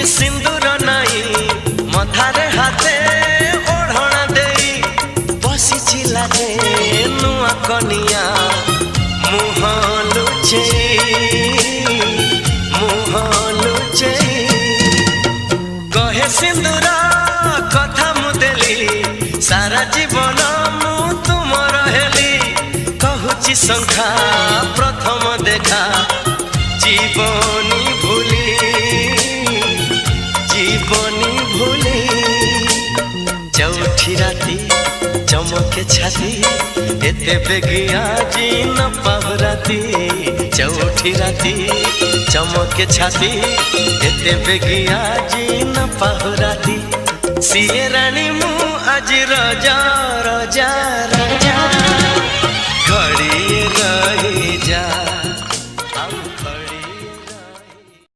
सिंदूर नाई मथारे हाथे ओढ़ना देई बसी लागे नुआ कनिया मुह लुचेई कहे सिंदूर कथा मुदेली सारा जीवन मु तुमर हेली कहूची संख्या प्रथम देखा जीवनी भूली चौठी राती चमके छाती एते बेगिया जी न पावराती चौठी राती चमके छाती एते बेगिया जी न पावराती सिए रानी मु आज रजा रजा रजा